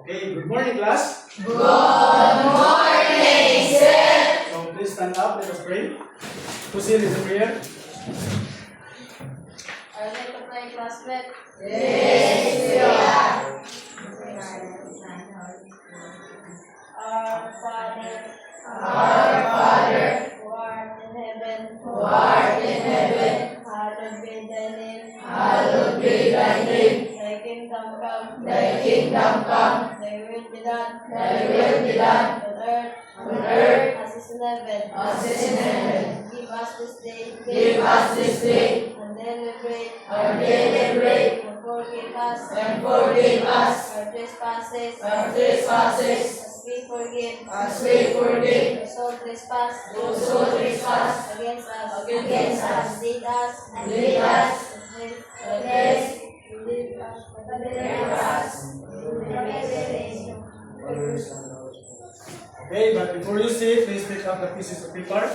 Okay, good morning, class. Good morning, sir. So please stand up, let us pray. Proceed with the prayer. Are you ready to pray, classmate? Yes, we are. Our Father, Our Father, who art in heaven, hallowed be thy name. hallowed be thy name. Thy kingdom come. Thy kingdom come. Thy will be done. Thy will be done On earth on earth as it is in heaven. as it is in heaven. Give us this day Give us this day our daily bread. our daily bread, And forgive us and forgive us our trespasses, our trespasses, as we forgive as we forgive those who trespass those who trespass against us. against us. Lead us Lead us against deliver us. Okay, but before you sit, please pick up the pieces of paper.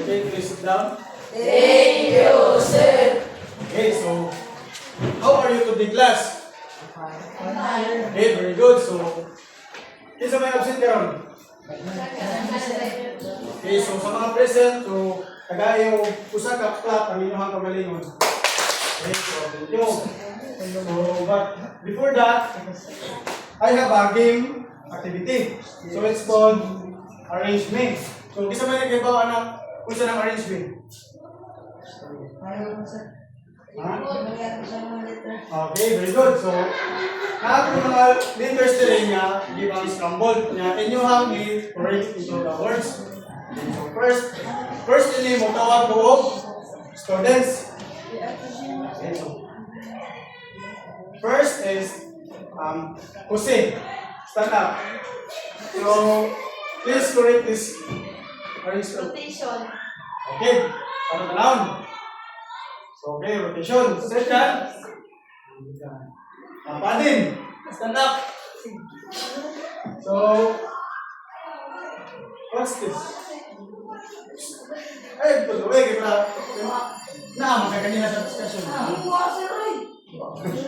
Okay, please sit down. Thank you, sir. Okay, so how are you today, class? Okay, very good. So, isa may absent karon. Okay, so sa mga present, so kagayo usa ka clap ang inyong kagalingon. Okay, so thank you. So, but before that, I have a game activity. So it's called Arrange Me. So kisa may nagkibaw anak kung saan ang arrange me? Ha? Okay, very good. So, nakapag mga letters din niya, give ang scrambled niya, and you have me correct into the words. So, first ini mo tawag ko students. Okay, so, first is Jose. Stand up. So, please correct this. rotation. Okay, ano na noun? So, okay, rotation. Second, Padin. Stand up. So, what's this? Ay, ito, wait, kita na, magkakanina sa discussion.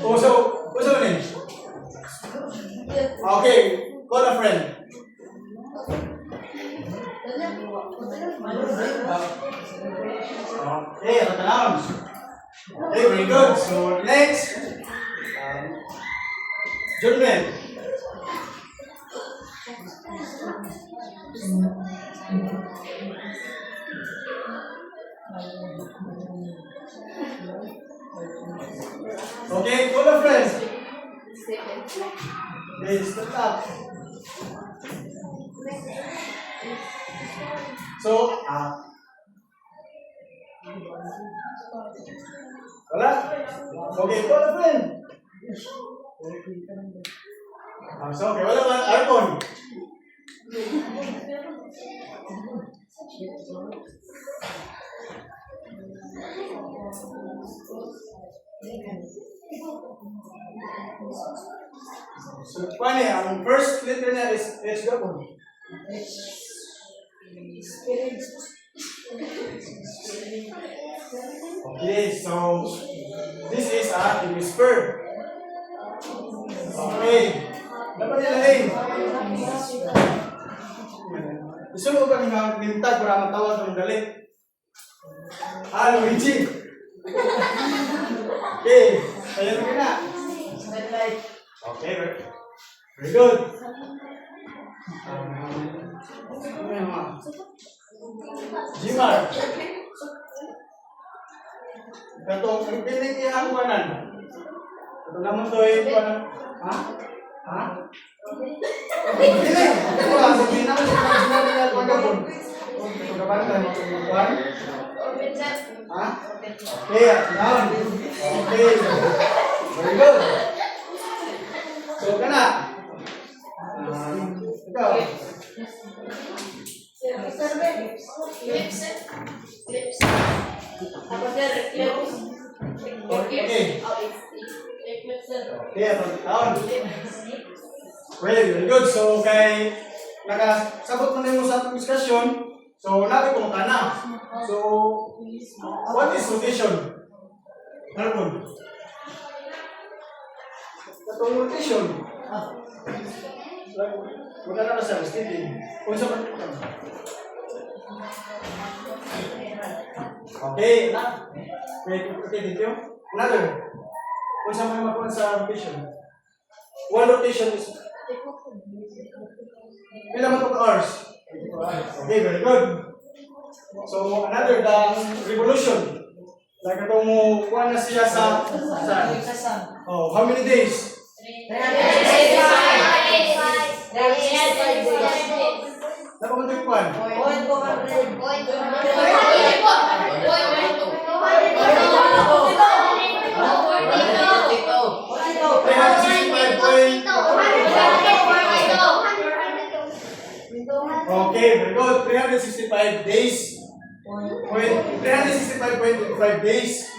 Oh, so, what's your name? Okay, call a friend. Okay, ano na noun? Okay, very good. So, next, Junmen. Okay, call a friend. Okay, stand up. So, wala? Okay, call a friend. So, okay, wala man, iPhone. So, paano ang first letter niya is H gapon. Okay, so this is a whisper. Okay. Dapat nilahin. Gusto mo ba nga nintag para matawag ng dali? Luigi. Okay. Kaya na na. Okay, very good. Jimar. Katong piling iyang kuwanan. Ito naman to yung kuwanan. Ha? Ha? Piling! Ito lang, sabihin naman sa mga sinabi niya kuwan ka po. Ito ka ba na tayo mga kuwan? Ha? Okay, down. Okay. Very good. So, ka na. Ikaw. Okay. Okay, down. Well, very good. So, kay nakasabot mo na yung sa atong discussion. So, nabi kung kana. So, what is rotation? Ano po? Katong rotation. Magkano na sa steady? Kung sa pagkakas. Okay, na. Okay, thank you. Another. Kung sa may makuha sa rotation. One rotation is ilang matong hours? Okay, very good. So, another, the revolution. Like itong kuha na siya sa oh, how many days? Napakunti kuhan? Okay, very good. 365 days. 365.25 days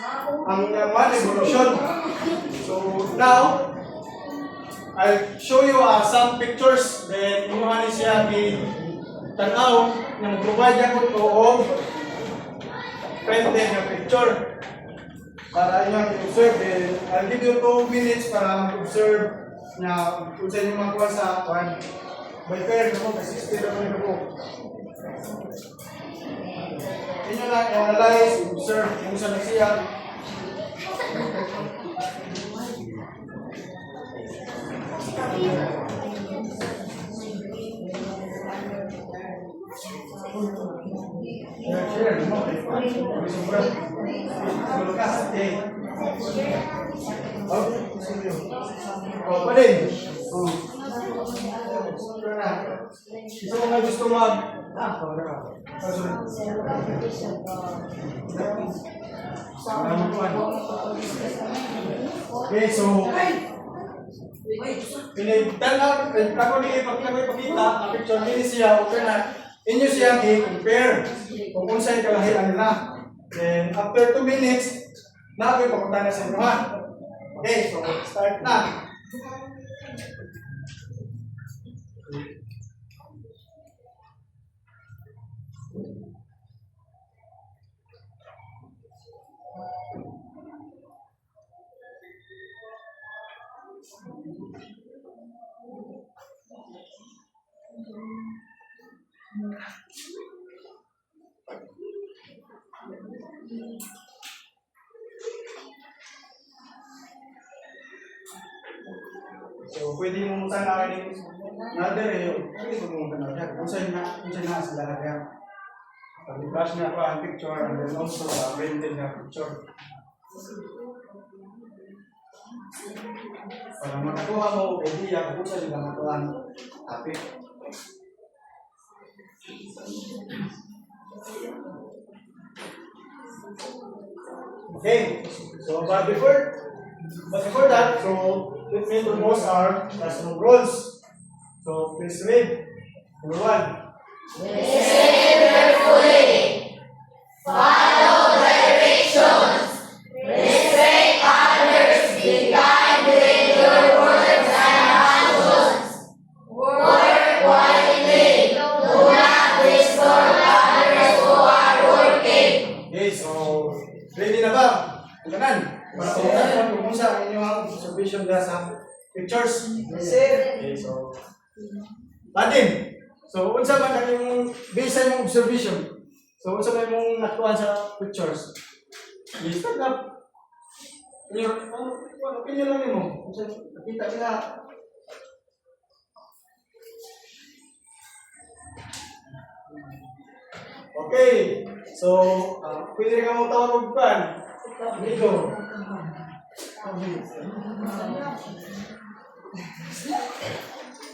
ang one revolution. So now, I'll show you some pictures. Then, inuhan siya tanaw na mag-provide ako to of printed na picture para inyo i-observe. Then, I'll give you 2 minutes para mag-observe na kung sa inyo makuha sa one. By pair ko, kasi 60 naman ako. Inyo lang i-analyze, observe kung saan siya. Oh, pa din. Isa mo nga gusto mag... Okay, so... Ako ipakita ang picture nila siya, okay na. Inyo siya i-compare kung kung saan kalahian nila. Then, after 2 minutes, nabi papunta na sa inyo ha. Okay, so start na. So, pwede mong tanawin another pwede mo mong tanawin kung saan na sila kaya. Pag-flash na ako ang picture and then also printed na picture. Para makakuha mo idea kung saan nila matuan topic. Okay, so but before that, so let me introduce our classroom rules. So please read. Number 1. Listen carefully. Follow directions. Respect others. Be kind with your words and actions. Work quietly. Do not disturb others who are working. Okay, so ready na ba? Kanan. Para sa kung sa inyong observation dahil sa pictures. Yes, sir. Okay, so Latin. So unsa man ang imong based sa imong observation? So unsa man imong natuan sa pictures? Stand up. Opinion lang nimo. Unsa nakita nila? Okay. So pwede rin ka mo tawag og ban. Amigo.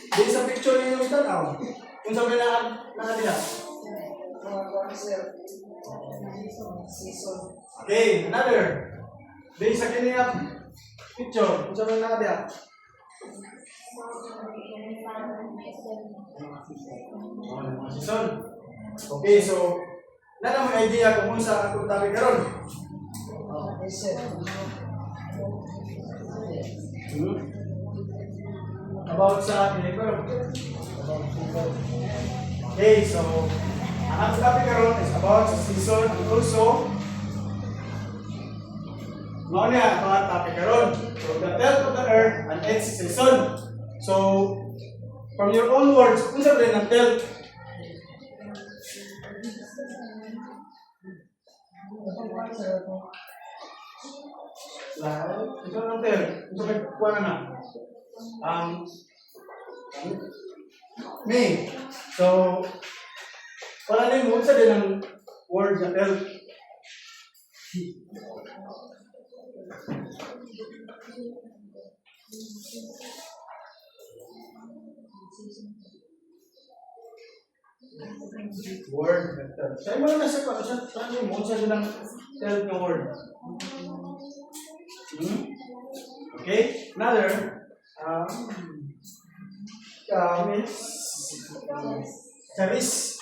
Di sa picture ninyo tanaw. Kung sa may nakadila. Okay, another. Di sa kanya picture. Kung sa may nakadila. Season. Okay, so na mo idea kung unsa ang topic karon. About sa people. Okay, so Ang ating topic karon is about sa season and also mao niya ang mga topic karon. So the health of the earth and its season. So from your own words, unsa ba rin ang health? Ito ang health. Unsa ba kuha na? May. So wala din mo unsa din ang word na health. Word na health. Sa imo na sa ko sa mo unsa din ang health na word. Okay, another is charis.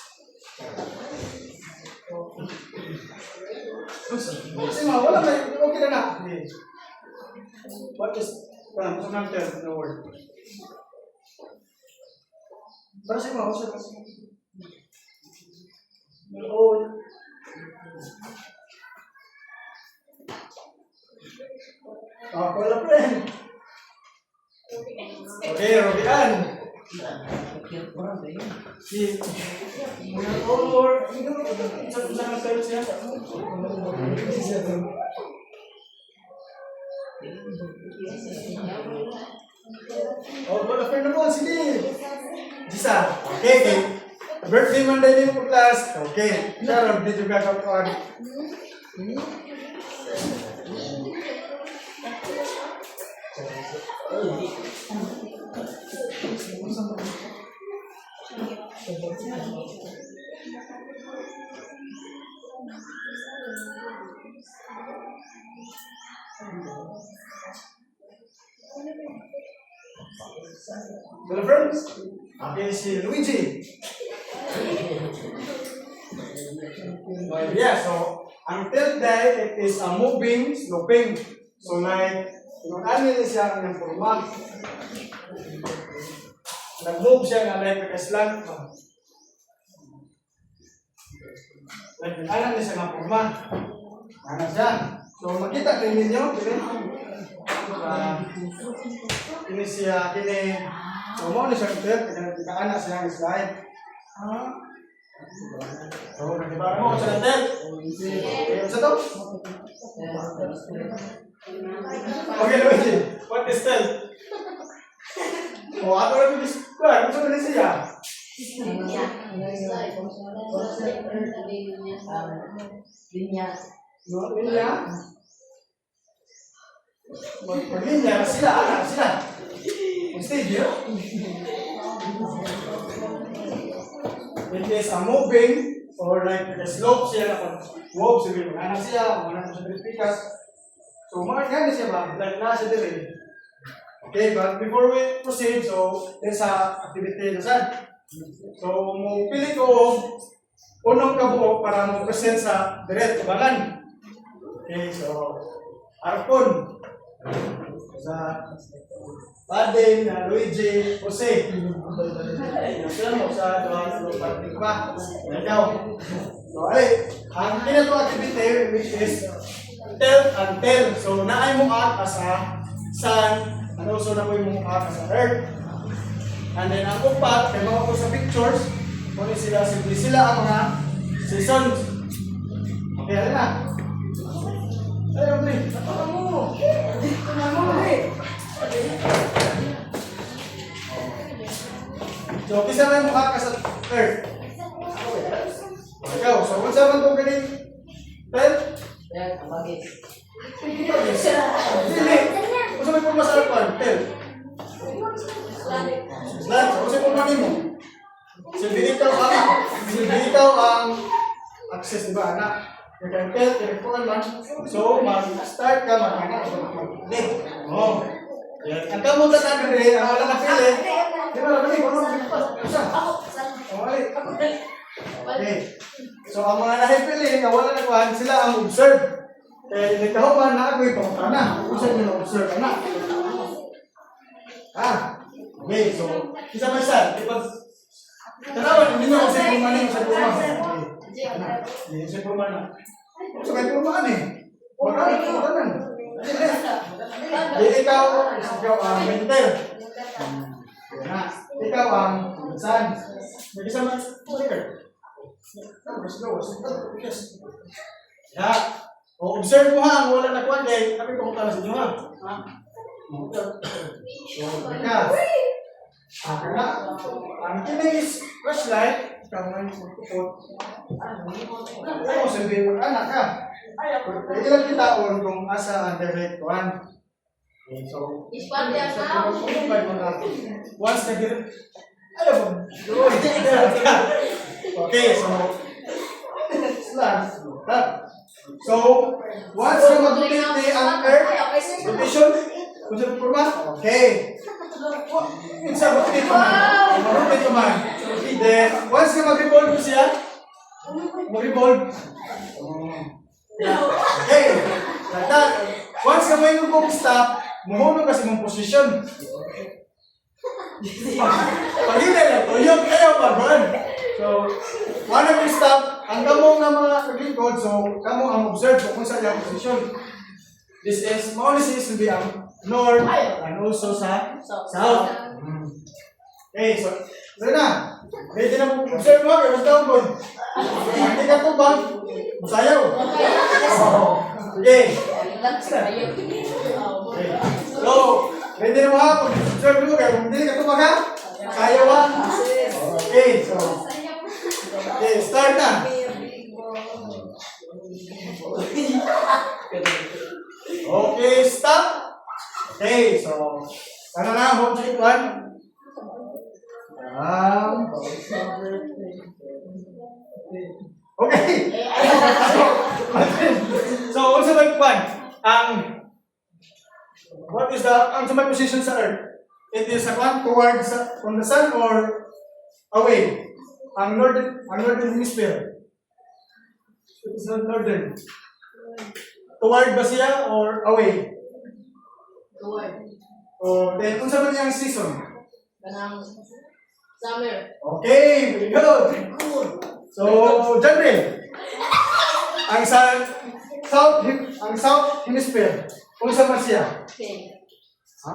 Kasi wala na, okay na na. What is, what's ang term in the word? Kasi wala. Wala friend. Okay, Robian. Si or sa term siya. Oh, wala friend mo sige. Jisa. Okay, okay. Birthday man din mo class. Okay. Sara video ka kapag. Hello friends. Okay, si Luigi. Yeah, so ang third day it is a moving sloping. So like kung ano siya ng forma. Nag-move siya na like naka-slant. Like ano niya siya ng forma. Ano siya? So makita kayo ninyo, ini siya kini so mo ni siya third kaya ana siya ng slide. So nagibara mo sa third. Sa to? Okay, Luigi. What is third? Oh, ato na this. Ano sa kanila siya? Linya? Linya sila, anak sila. Stage, it is a moving or like a slope siya na move sabi mo anak siya, mga sa pikas. So mga yan siya ba? Like nasa dire. Okay, but before we proceed, so there's a activity na sad. So mo pili ko unong kabuok para mo present sa direct tubangan. Okay, so Arpon sa Padeng na Luigi Jose. Sila mo sa doon parting pa. Nagaw. So ay, ang kinato activity which is tell and tell. So naay mo at sa sun and also na mo yung at sa earth. And then ang upat kay mga ko sa pictures kung sila simple sila ang mga seasons. Okay, alin na. Ayaw mo rin. Ito mo. Ito na mo rin. So, kisa na yung mukha ka sa earth. Ikaw, so kung saan man itong galing? Tel? Hindi. Kung saan may purma sa alpan? Tel? Slant. So, kung saan purma mo? Silbi ikaw ang access, diba, anak? You can tell, telephone man. So, mag-start ka, mag-anak, mag-dig. Oh. Ang kamot na namin rin, ang wala na pili. Di ba, labalik, wala na pili. Okay. So, ang mga nahipili, na wala na kuhan, sila ang observe. Kaya nagkahuman na ako'y pangka na. Kung saan nyo na-observe ka na. Okay, so, isa pa isa. Tanawan, hindi nyo kasi pumanin sa puma. Hindi sa puma na. So, may pumaan eh. Wala na. Ikaw ang mentor. Ikaw ang san. Mag-isama. Yeah. O, observe mo ha, wala na kuwan kay kami pumunta na sa inyo ha. So, ang kinig is flashlight, ikaw nga yung magpupot. Ano mo sabihin mo, anak ka. Pwede lang kita kung asa ang direct kuwan. Okay, so, once na-get, alam mo, okay, so, so, once na mag-rotate ang earth, rotation, kung sa purma, okay. It's a rotate naman. Rotate naman. Then, once na mag-revolve mo siya, mag-revolve. Okay. Like that. Once na may nung stop, muhunong kasi mong posisyon. Pag hindi lang, tuyok kayo, pag-run. So, one of you stop, ang kamong na mga kaglingkod, so, kamong ang observe kung saan yung posisyon. This is, this will be ang north and also sa south. Okay, so, na. Ready na mo observe mo, kaya mas down po. Hindi ka po ba? Masayaw. Okay. So, ready na mo ha, observe mo, kaya kung hindi ka po ba ha? Masayaw ha? Okay, so, okay, start na. Okay, stop. Okay, so, ano na, home check 1. Okay. So, also by 1. What is the my position sa Earth? It is towards from the sun or away? Ang northern hemisphere. It is not northern. Toward ba siya or away? Toward. Oh, then unsa man yang season? Kanang summer. Okay, very good. So, Janre, ang south hemisphere, unsa man siya? Okay. Ha?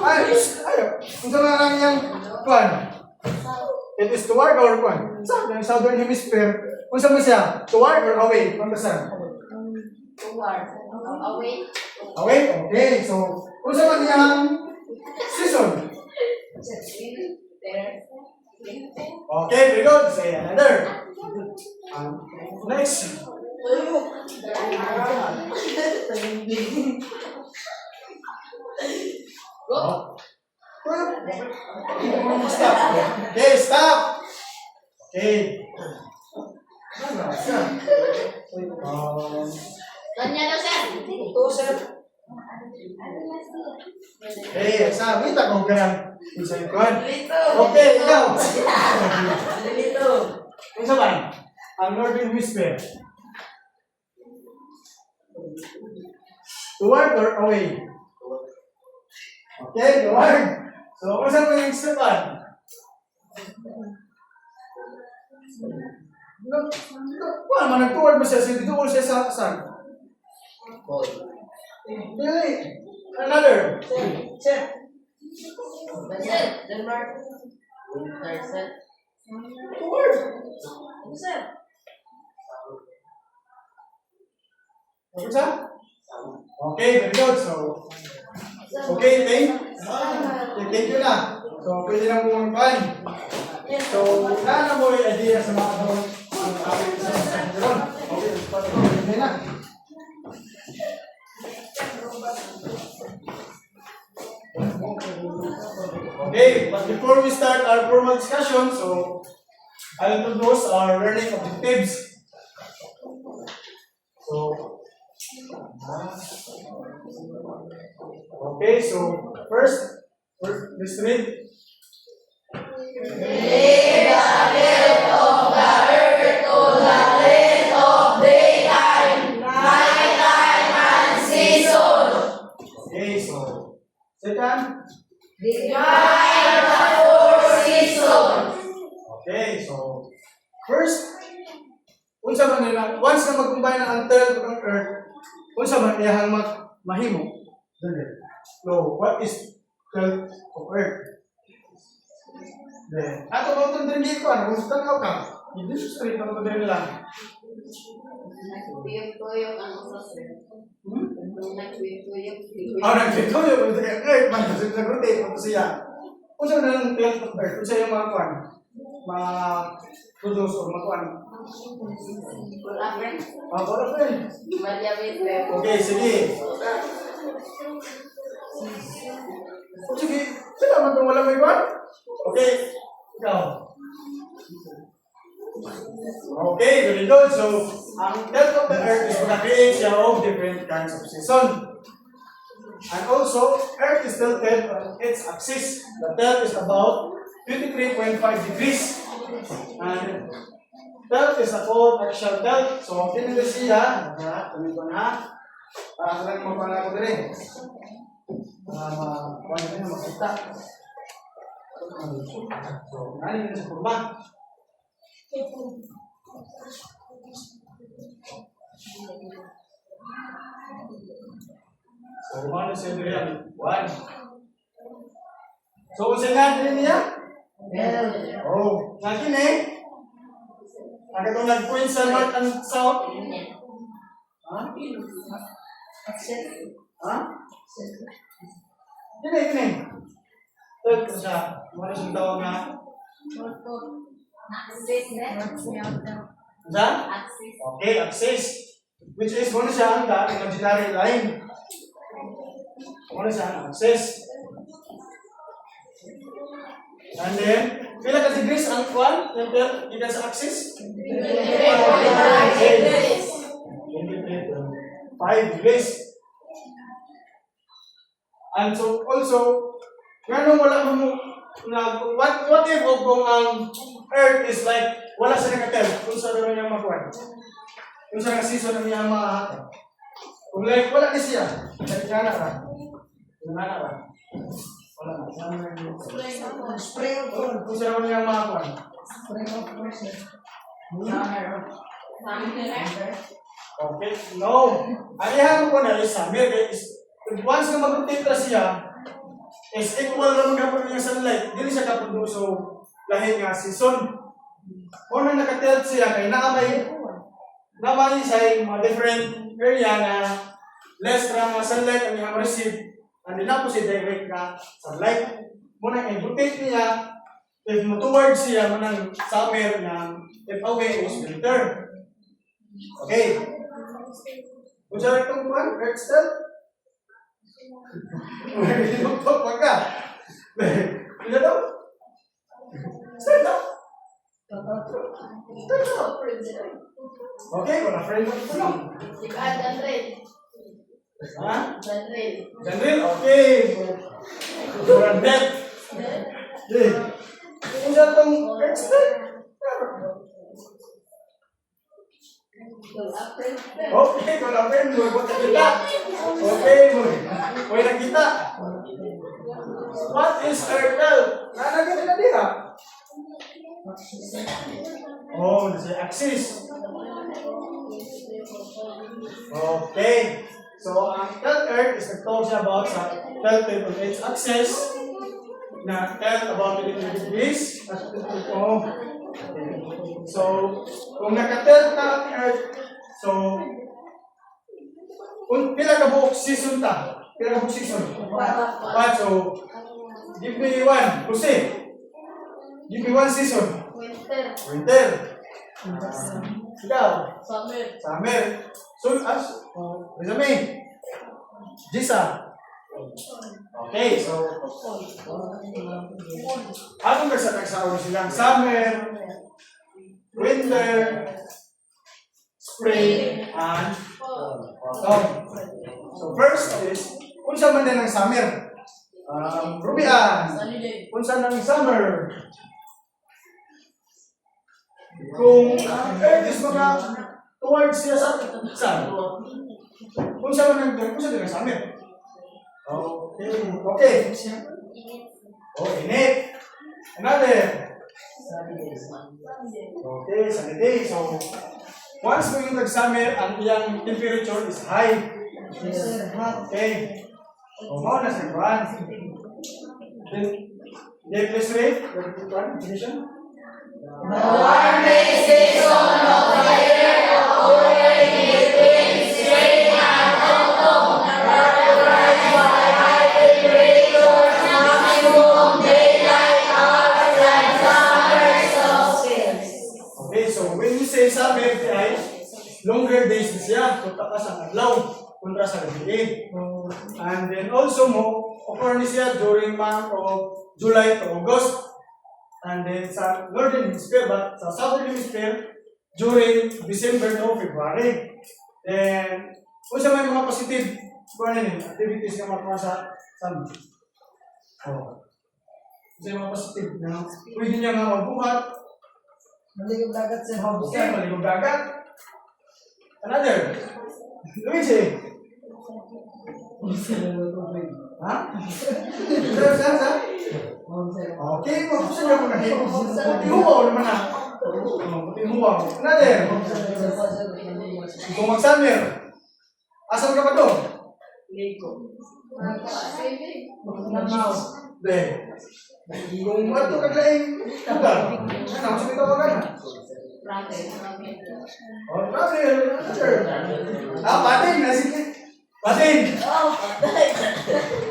Ay, unsa man ang yang kuan? It is toward or kuan? Sa southern hemisphere, unsa man siya? Toward or away from the sun? Toward. Away. Away? Okay, so, unsa man yang season? There. Okay, very good. Say another. Next. Go. Stop. Okay, stop. Okay. Kanya daw, sir. Ito, sir. Okay, sabi ta kung ganang isa ikon. Okay, ikaw. Kung saan? Ang northern hemisphere. Toward or away? Okay, toward. So, kung saan mo yung saban? Wala man, nag-toward mo siya. Dito ko siya sa saan? Really? Another. Check. Sir. Denmark. Sir. Toward. Sir. Okay, sir? Okay, very good. So, okay, thank you na. So, pwede na po mag-pan. So, na mo yung idea sa mga doon. Okay, pwede na. Okay, but before we start our formal discussion, so I'll introduce our learning objectives. So, okay, so first, let's read. Okay, so second. Divide the 4 seasons. Okay, so first, unsa man nila, once na mag-combine ang 12 ug ang earth, unsa man iyang mahimo? Dili. So, what is 12 of earth? Then, ato ba itong drinking ko? Ano? Kung tanaw ka, hindi siya straight na ito din lang. Tuyok-tuyok ang usos. Nagtuyok-tuyok. Oh, nagkito yung earth, man, kasi nag-rotate, ito siya. Kung saan na ng 12 of earth, kung saan yung mga kuwan, mga produce o mga kuwan. Wala, friend. Wala friend. Maria Viste. Okay, sige. Sige, sila man kung wala may kuwan? Okay, ikaw. Okay, very good. So, ang tilt of the earth is maka-create siya of different kinds of season. And also, earth is tilted on its axis. The tilt is about 23.5 degrees. And tilt is a called axial tilt. So, tinili siya, tumito na, para sa lang mapala ko din. Para makita. So, nani yun sa kurma. So, ano siya dito? 1. So, usahan din niya? Oh, natin eh. Ang itong nag-point sa north and south. Ha? Ha? Gini. Third ko siya. Muna siyang tawag na. Sa? Okay, axis. Which is muna siya ang imaginary line. Muna siya ang axis. And then, pila ka degrees ang kwan? Yung ikan sa axis? 5 degrees. And so, also, nga wala mo what if kung ang earth is like wala siya nakatel kung sa naman niyang makuha kung sa season na niya makahata kung like wala na siya like nga na ra wala na spray of God kung sa naman niyang makakuha okay no ang ihan ko na is summer is once na mag-rotate na siya is equal na magkapag niya sunlight. Dili siya kapag so lahi nga season. Kung nakatilt siya kay naamay siya mga different area na less na mga sunlight ang iyang receive and di na po siya direct na sunlight. Muna kay rotate niya if towards siya manang summer na if away is winter. Okay. Kung siya itong one, earth still? Magpapag ka. Bila daw? Stand up. Okay, wala friend mo ito lang. Ha? Janril, okay. Wala death. Okay. Kung siya itong expert. Okay, wala friend mo. Huwag kita. Okay, huwag na kita. What is turtle? Nanagin na diha. Oh, nasa axis. Okay. So, ang tilt earth is nag-talk siya about sa tilted on its axis na tilt about 23 degrees. So, kung nakatilt ka ang earth, so, pila ka buok season ta? Pila ka buok season? But, so, give me one. Jose. Give me one season. Winter. Ikaw. Summer. So, resume. Jisa. Okay, so, atong nagsasawa silang summer, winter, spring, and autumn. So, first is, kung saan man din ang summer? Rubian. Kung saan ang summer? Kung earth is mga towards siya sa sun. Kung saan man ang summer? Okay. Okay. Oh, init. Another. Okay, sunny day. So, once mo yung nag-summer, ang iyang temperature is high. Okay. So, mo na sa Juan. Then, please read the definition. The warmest season of the year, occurring between spring and autumn, characterized by high temperatures, maximum daylight hours, and summer solstice. Okay, so when you say summer, ay longer days na siya. So, takas ang adlaw kontra sa gabi. And then also mo, occur ni siya during month of July to August. And then sa Northern Hemisphere, but sa Southern Hemisphere, during December to February. Then, kung sa may mga positive activities na makuha sa summer. Oh. Kung sa mga positive na pwede niya nga magbuhat. Maligong dagat sa house. Okay, maligong dagat. Another. Luigi. Ha? Sir? Okay, kung gusto niyo muna dito. Pati-huwaw naman na. Pati-huwaw. Another. Kung mag-summer, asan ka pa doon? Dahil. Kung ato kaglaing lugar, ano, sabi tawagan na. Oh, travel. Patin na sige. Patin.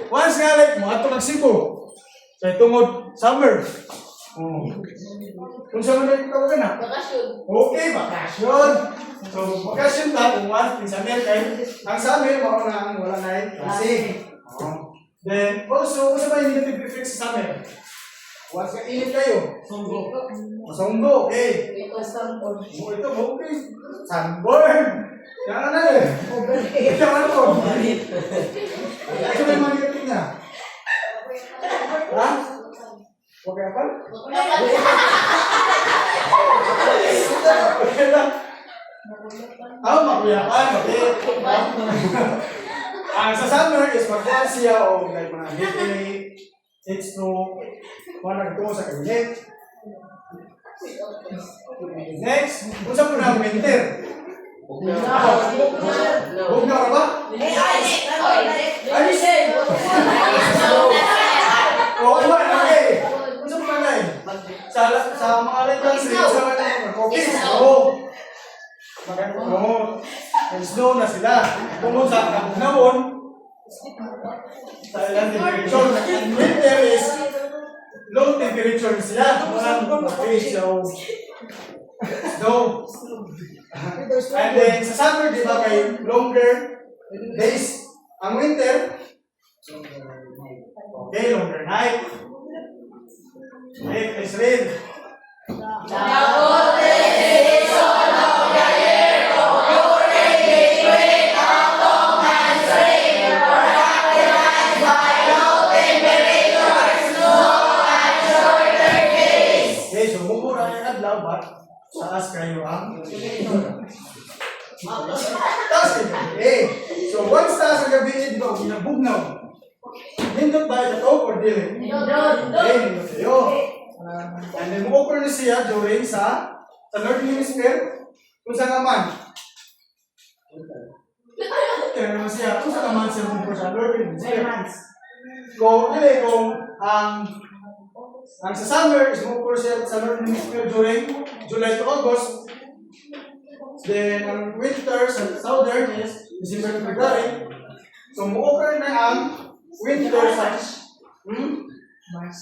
Once nga like mo, ato mag-Cebu. Sa tungod summer. Kung saan mo na tawagan na? Bakasyon. Okay, bakasyon. So, bakasyon ta, kung once, summer kayo. Ang summer, wala na kasi. Then, also, kung saan ba yung negative effects sa summer? Once ka init kayo. Masunggo, okay. Ito sample. Ito, okay. Sunburn. Yan na eh. Ito ano to? Ito may mga negative niya. Ha? Okay apa? Okay lang. Makuyakan. Okay. Ang sa summer is magkuhan siya o may mga headache, heatstroke, mga nagtungo sa kabinet. Next, kung saan mo na ang winter? Huwag na ba? Ay, oo ba? Okay. Kung saan mo na sa mga light country, sa mga coffee, oo. Oo. And snow na sila. Kung sa kabunawon, sa ilang temperature, ang winter is low temperature siya. Walang okay, so snow. And then sa summer, di ba kay longer days. Ang winter, okay, longer night. Okay, please read. The hottest season of the year, occurring between autumn and spring, characterized by low temperatures, snow, and shorter days. Okay, so mumura yung adlaw, but taas kayo ang taas kayo. Okay, so once taas ang gabi, di ba, ginabugnaw. Hindot ba ito or dili? Okay, hindot kayo. And then, mo-occur na siya during sa Northern Hemisphere, kung saan naman. Kaya naman siya, kung saan naman siya mo sa Northern Hemisphere. Kung ang sa summer is mo-occur siya sa Northern Hemisphere during July to August. Then, ang winter sa Southern is December to February. So, mo-occur na ang winter sa March?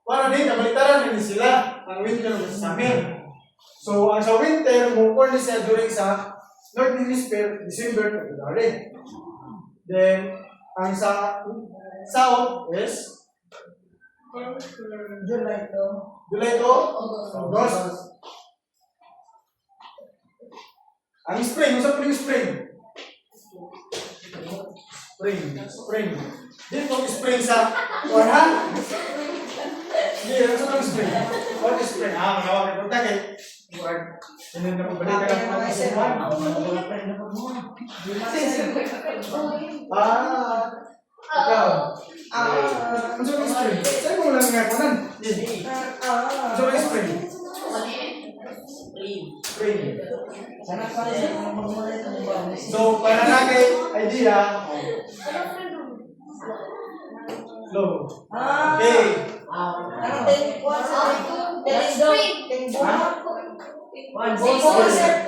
Para din, kabalitaran din sila ang winter sa summer. So, ang sa winter, mo-occur na siya during sa Northern Hemisphere, December to February. Then, ang sa South is July to August. Ang spring, usap po yung spring. Spring. Dito, spring sa Warhan. Hindi, ano sa spring? What is spring? Manawag na punta kay Word. Hindi na pabalik ka ng mga isipan. Ikaw. Ano sa mga spring? Sa'yo mo lang nga kunan. Ano sa mga spring? Spring. Sana pa rin ang magmulay ng iba. So, para na kay idea, low. Okay. Ano, 10 kuwan sa 10 daw. 10 bunga.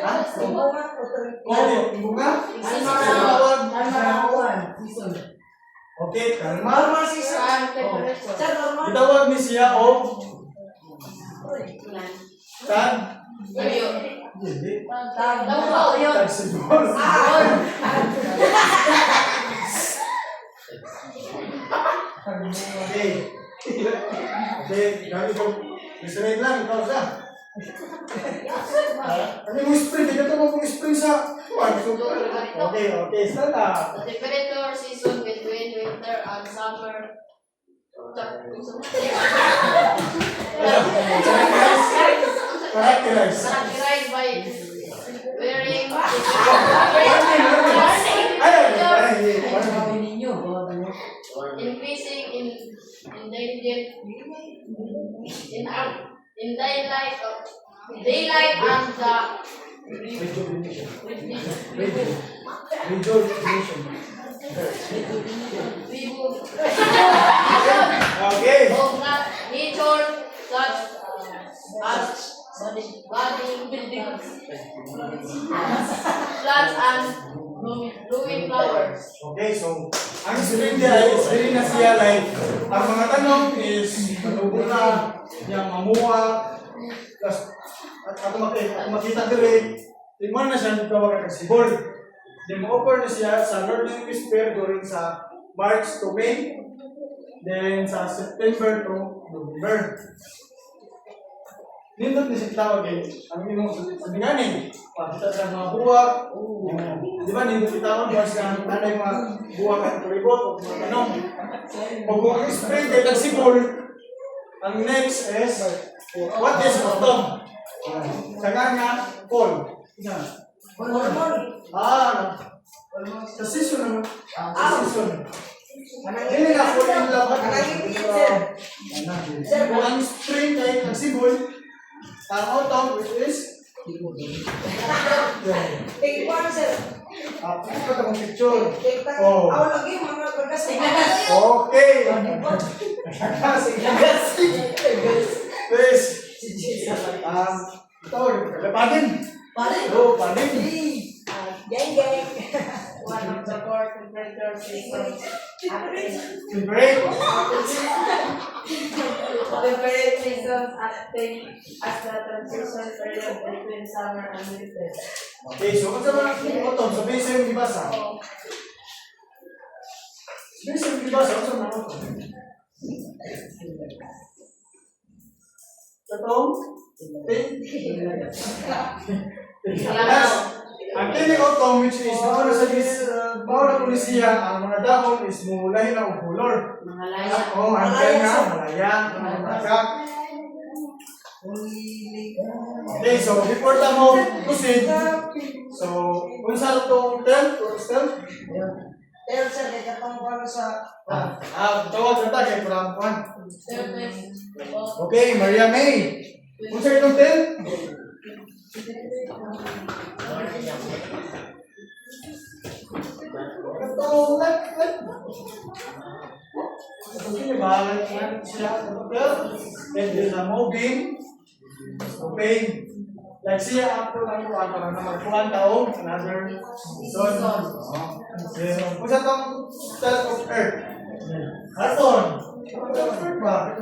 Ha? Bunga. Oh, bunga? Okay, kalma. Normal season. Sir, normal. Itawag ni siya o tan. Hindi. Tan siguro. Okay. Okay, kami ko. Misalnya lang, ikaw sa. Kami mo spring, hindi ka mo spring sa. Okay, okay, stand up. The temperature season between winter and summer. Characterize. Characterized by varying increasing in daylight and the Okay. of nature such as budding buildings, plants and blooming flowers. Okay, so ang spring dia is very na siya like ang mga tanong is matubo na yung mamuha plus at ako makita dire tingnan na siya tawag ka sibol. Then ma-offer na siya sa Northern Hemisphere during sa March to May, then sa September to November. Nindot ni siya tawag eh. Ang imong sabihanin, pagkita sa mga buwak, di ba nindot itawag ba siya ano yung mga buwak at kuribot o mga tanong. Pag kung spring kay nagsibol, ang next is, what is autumn? Saka nga, fall. Hormone. Sa season naman. Sa season. Anang Hindi na fall in love. Sir. Kung ang spring kay nagsibol, ang autumn which is Take one, sir. ito ka mong picture. Take time. Oh. Ako lagi, mga bagas. Okay. Please. Ito, lapadin. Pare. Oh, padin. Geng, geng. One of the four temperature seasons. Break. Temperate seasons acting as the transition period between summer and winter. Okay, so kung sa mga autumn, sabihin sa yung ibasa. Sabihin sa yung ibasa, kung sa mga autumn. Autumn. Yes. Ang tinig autumn which is bawal sa bawal na polisiya, ang mga dahon is mulahin na upulor. Mga laya. Oo, ang tenga, malaya, malakak. Okay, so before the mo proceed, so kung saan itong tel, Tell, sir, kaya katong para sa... tawag na tayo kay Prampuan. Surface. Okay, Maria May. Kung saan itong tel? Itong left. Okay, balik siya itong tel. Then there's a moving. Okay. Like siya after lang ito, para na magpuan taong another season. Kung saan itong tel of earth? Carton. Earth ba?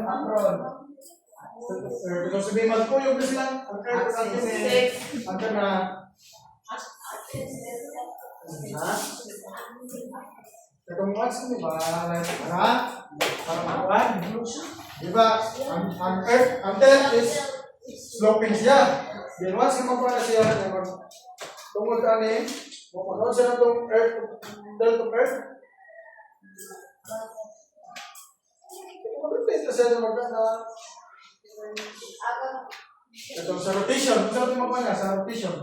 Because sabihin magpuyog na sila. Ang earth ang atin ang na. Ha? Itong watch mo ba? Para makuhan. Diba? Ang earth, ang earth is sloping siya. Then once na makuha na siya, tungkol ka ni, makuha siya na itong earth, earth to earth. Mag-replace na siya na magkana. Ito sa rotation. Kung saan ito makuha niya? Sa rotation.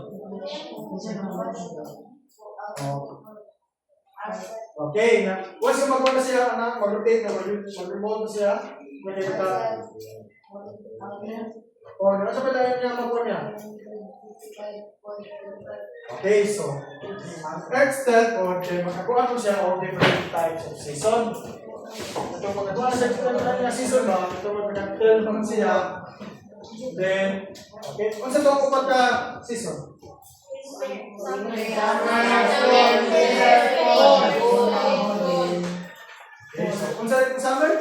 Oh. Okay, once na magawa na siya, mag-rotate na, mag-remote na siya, makikita. O, nasa pala niya magawa niya. Okay, so, ang next step, o, makakuha mo siya of different types of season. Ito, magagawa na siya season ba, ito mag-turn naman siya. Then, okay, kung sa ito ang upat na season? Okay, so, kung sa ito summer?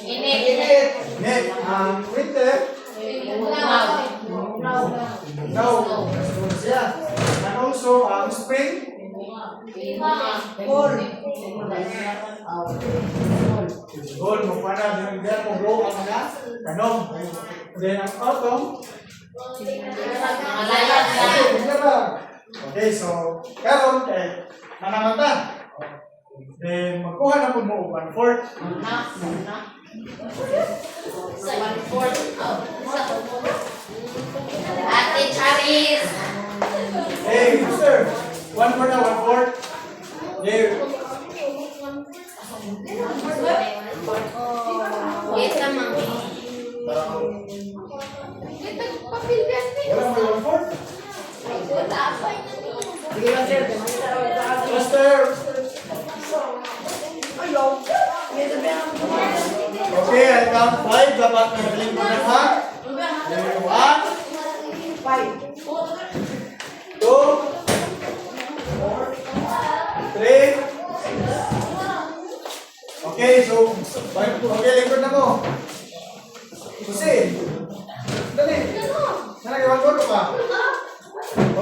Init. Net, winter? No, siya. And also, spring? Gold, mo para din mo grow ang mga tanong. Then, ang autumn? Okay, so, karon nanamata. Then, magkuha na po mo 1/4. Ate Charis. Hey, mister, 1/4 na 1/4. There. Kita mami. Wala mo 1/4? Mister. Okay, I count 5. Dapat magaling mo na ha. 1, 2, 3. Okay, so, okay, likod na mo. Susi. Dali. Sana gawin ko pa.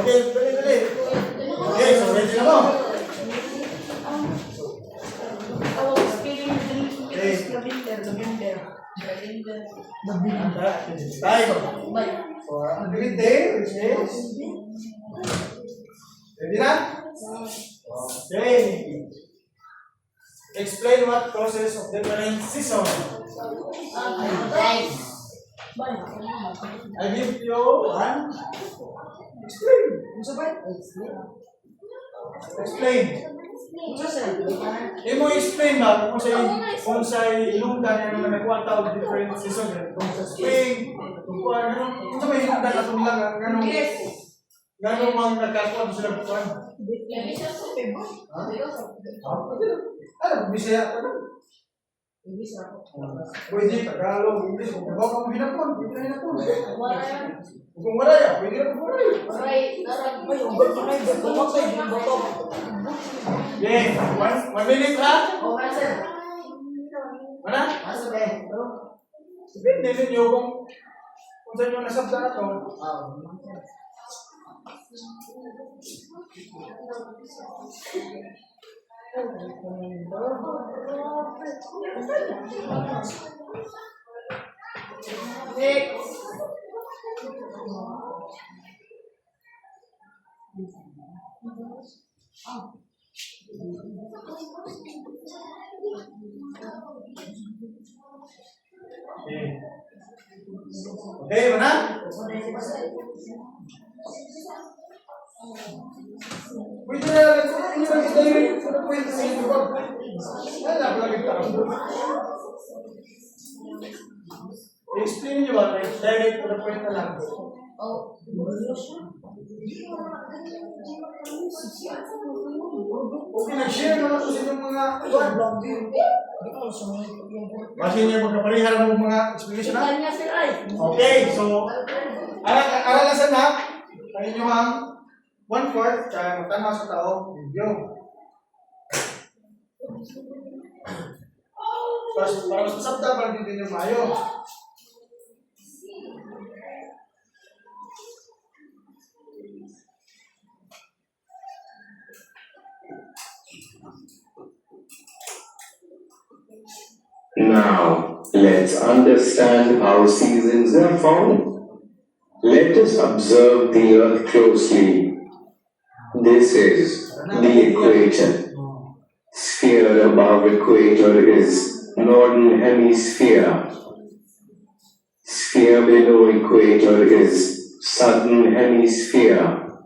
Okay, dali. Okay, so ready na mo. Time for activity, which is ready na? Okay. Explain what causes of different season. I give you one. Explain. Explain. Imo explain ba kung sa ilunggan nga naman nagkuha tao different season kung sa spring, kung sa may ilunggan na itong lang ganong mga nagkakuha sila buwan. Ano, Bisaya ka na? Pwede, Tagalog, English, kung bago ka mo hinapon, pwede na hinapon. Kung wala yan, pwede na kung wala yan. Okay, 1 minute ha? Mana? Depende ninyo kung saan yung nasabda na ito. Okay, mana? Pwede na lang kung ano yung delivery kung ano pwede sa inyo ba? Wala ko lagi tao. I-explain nyo ba? Direct to the point na lang. Okay, nag-share naman ko sa inyong mga Basi niya magkaparihara mo mga explanation na? Okay, so aralasan na ang inyong 1/4 kaya magtanaw sa taong video. Para mas masabda para dito nyo maayo. Now, let's understand how seasons are formed. Let us observe the earth closely. This is the equator. Sphere above equator is northern hemisphere. Sphere below equator is southern hemisphere.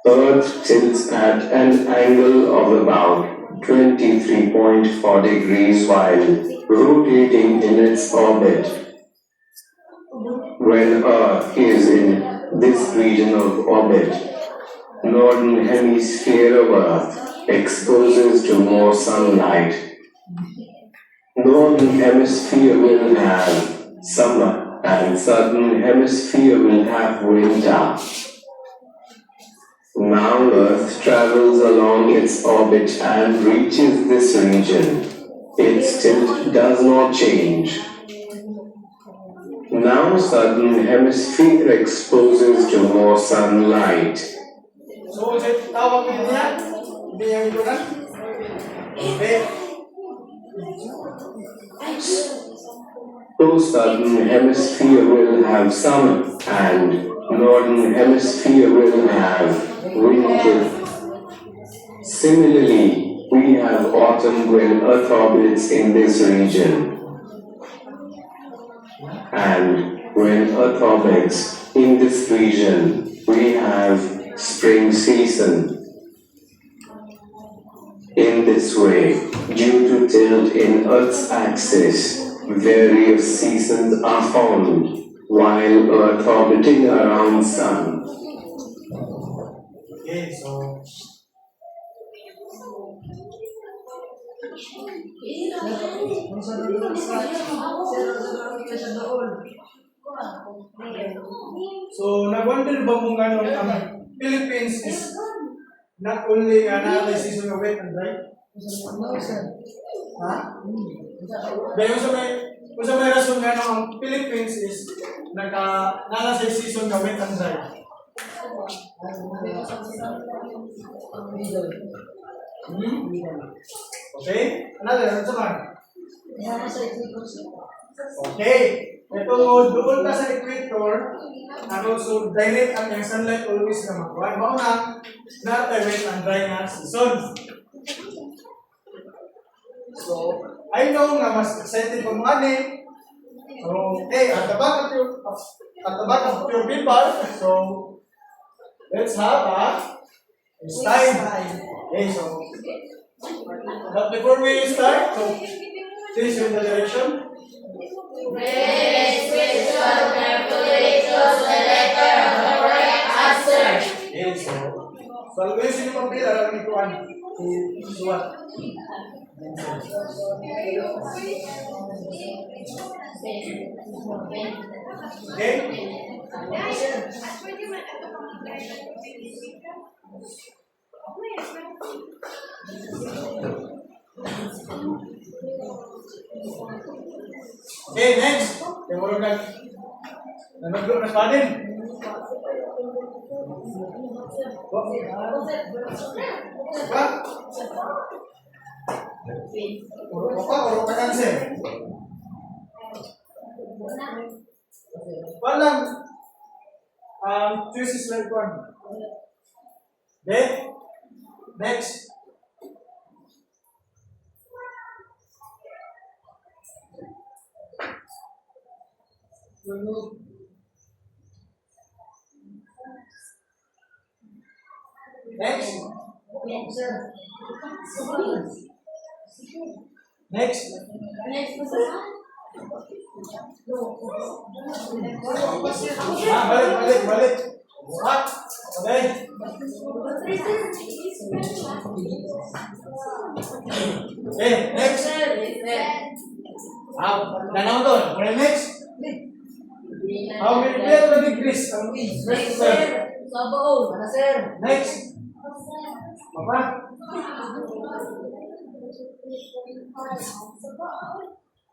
Earth tilts at an angle of about 23.4 degrees while rotating in its orbit. When Earth is in this region of orbit, northern hemisphere of Earth exposes to more sunlight. Northern hemisphere will have summer and southern hemisphere will have winter. Now Earth travels along its orbit and reaches this region. Its tilt does not change. Now southern hemisphere exposes to more sunlight. So, tawag yun niya. Hindi yung ikunan. Okay. So southern hemisphere will have summer and northern hemisphere will have winter. Similarly, we have autumn when Earth orbits in this region. And when Earth orbits in this region, we have spring season. In this way, due to tilt in Earth's axis, various seasons are formed while Earth orbiting around Sun. Okay, so nag-wonder ba kung ano ang Philippines is not only another season of wet and dry? Ha? Dahil kung sa may rason nga ang Philippines is nasa season na wet and dry. Okay? Another, ano naman? Okay. Ito, doon ka sa equator, and also direct at yung sunlight always na magkuhan. Mauna, na wet and dry na season. So, I know na mas excited pa mga ani. So, hey, at the back of your paper, so, let's have a time. Okay, so, but before we start, so, please in the direction. Please visual carefully choose the letter of the correct answer. Okay, so always yung papel, alam ni Kuan. Suwat. Okay? Okay, next. Yung muna nag-group na sa atin. What? Uro ka answer. Walang choices like one. Okay? Next. Next. Next. Balik. What? Okay. Okay, next. Nanaw doon. Next. How many degrees? Next. Papa.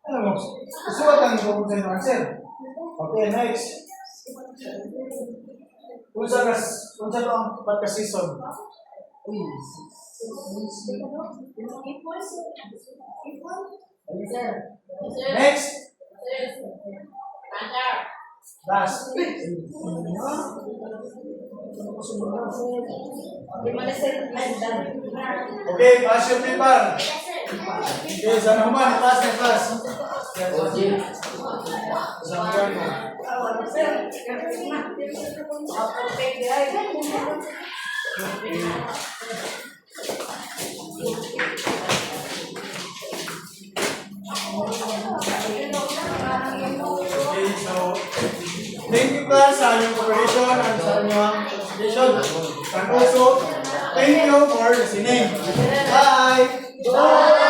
Ano mo? Susuwatan ko kung sa'yo answer. Okay, next. Kung saan to ang pagka-season? Next. Last. Okay, pass your paper. Okay, sana naman, pass. Saan mo? Okay, so thank you class sa inyong cooperation and sa inyong participation. And also, thank you for listening. Bye! Bye.